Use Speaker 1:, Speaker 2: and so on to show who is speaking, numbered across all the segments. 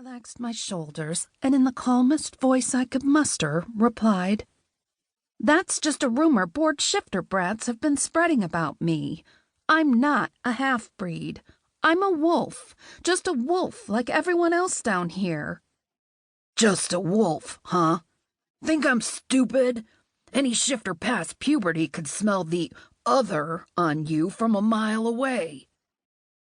Speaker 1: relaxed my shoulders and in the calmest voice I could muster replied, "That's just a rumor bored shifter brats have been spreading about me. I'm not a half-breed. I'm a wolf, just a wolf like everyone else down here."
Speaker 2: Just a wolf, huh? Think I'm stupid? Any shifter past puberty could smell the other on you from a mile away.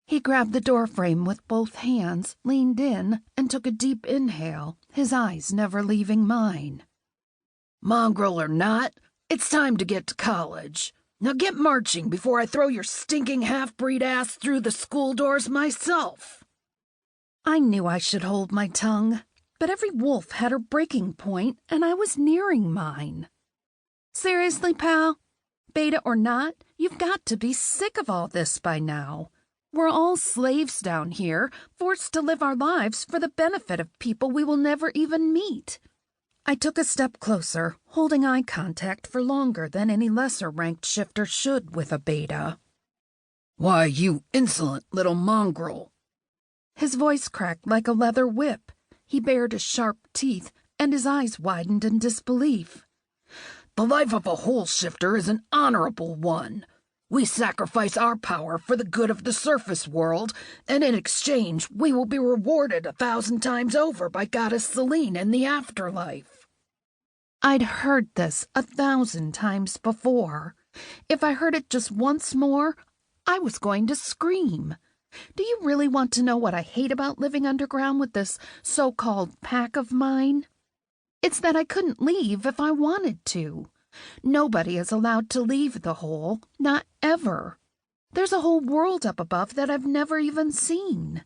Speaker 1: He grabbed the doorframe with both hands, leaned in, and took a deep inhale, his eyes never leaving mine.
Speaker 2: Mongrel or not, it's time to get to college. Now get marching before I throw your stinking half-breed ass through the school doors myself.
Speaker 1: I knew I should hold my tongue, but every wolf had her breaking point, and I was nearing mine. Seriously, pal? Beta or not, you've got to be sick of all this by now. We're all slaves down here, forced to live our lives for the benefit of people we will never even meet. I took a step closer, holding eye contact for longer than any lesser-ranked shifter should with a beta.
Speaker 2: Why, you insolent little mongrel.
Speaker 1: His voice cracked like a leather whip. He bared his sharp teeth, and his eyes widened in disbelief.
Speaker 2: The life of a whole shifter is an honorable one. We sacrifice our power for the good of the surface world, and in exchange we will be rewarded 1,000 times over by Goddess Selene in the afterlife.
Speaker 1: I'd heard this 1,000 times before. If I heard it just once more, I was going to scream. Do you really want to know what I hate about living underground with this so-called pack of mine? It's that I couldn't leave if I wanted to. Nobody is allowed to leave the hole, not ever. There's a whole world up above that I've never even seen.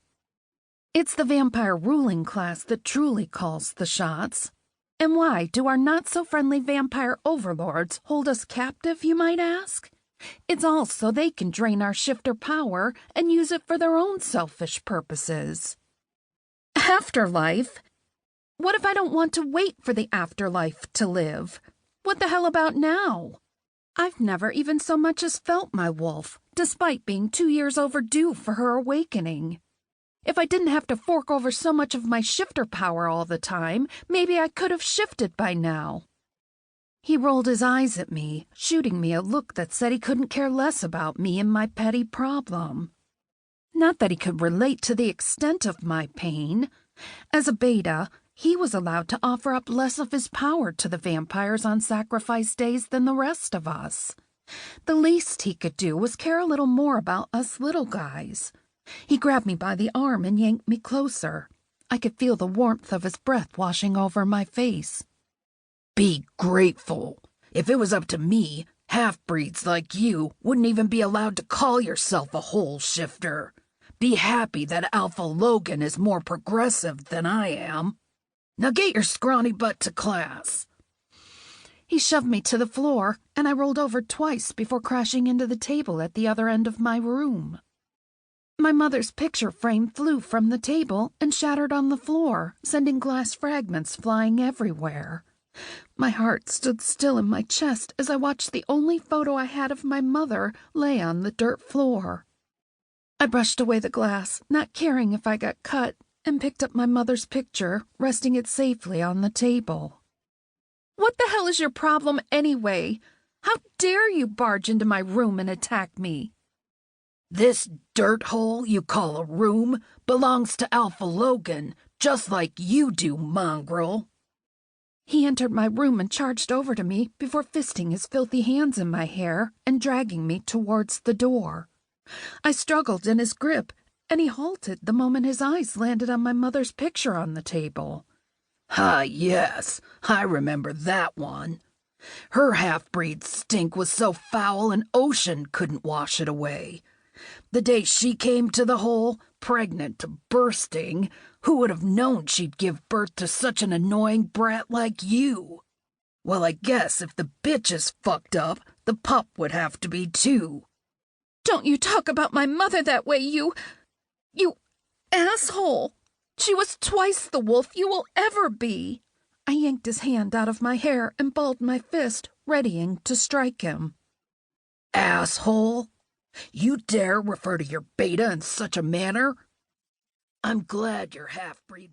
Speaker 1: It's the vampire ruling class that truly calls the shots. And why do our not-so-friendly vampire overlords hold us captive, you might ask? It's all so they can drain our shifter power and use it for their own selfish purposes. Afterlife? What if I don't want to wait for the afterlife to live? What the hell about now? I've never even so much as felt my wolf, despite being 2 years overdue for her awakening. If I didn't have to fork over so much of my shifter power all the time, maybe I could have shifted by now. He rolled his eyes at me, shooting me a look that said he couldn't care less about me and my petty problem. Not that he could relate to the extent of my pain. As a beta, he was allowed to offer up less of his power to the vampires on sacrifice days than the rest of us. The least he could do was care a little more about us little guys. He grabbed me by the arm and yanked me closer. I could feel the warmth of his breath washing over my face.
Speaker 2: Be grateful. If it was up to me, half-breeds like you wouldn't even be allowed to call yourself a whole shifter. Be happy that Alpha Logan is more progressive than I am. Now get your scrawny butt to class.
Speaker 1: He shoved me to the floor, and I rolled over twice before crashing into the table at the other end of my room. My mother's picture frame flew from the table and shattered on the floor, sending glass fragments flying everywhere. My heart stood still in my chest as I watched the only photo I had of my mother lay on the dirt floor. I brushed away the glass, not caring if I got cut, and picked up my mother's picture, resting it safely on the table. What the hell is your problem anyway? How dare you barge into my room and attack me?
Speaker 2: This dirt hole you call a room belongs to Alpha Logan, just like you do, mongrel.
Speaker 1: He entered my room and charged over to me before fisting his filthy hands in my hair and dragging me towards the door. I struggled in his grip, and he halted the moment his eyes landed on my mother's picture on the table.
Speaker 2: Ah, yes, I remember that one. Her half-breed stink was so foul an ocean couldn't wash it away. The day she came to the hole, pregnant to bursting, who would have known she'd give birth to such an annoying brat like you? Well, I guess if the bitch is fucked up, the pup would have to be too.
Speaker 1: Don't you talk about my mother that way, you asshole! She was twice the wolf you will ever be. I yanked his hand out of my hair and balled my fist, readying to strike him.
Speaker 2: Asshole! You dare refer to your beta in such a manner? I'm glad you're half-breed.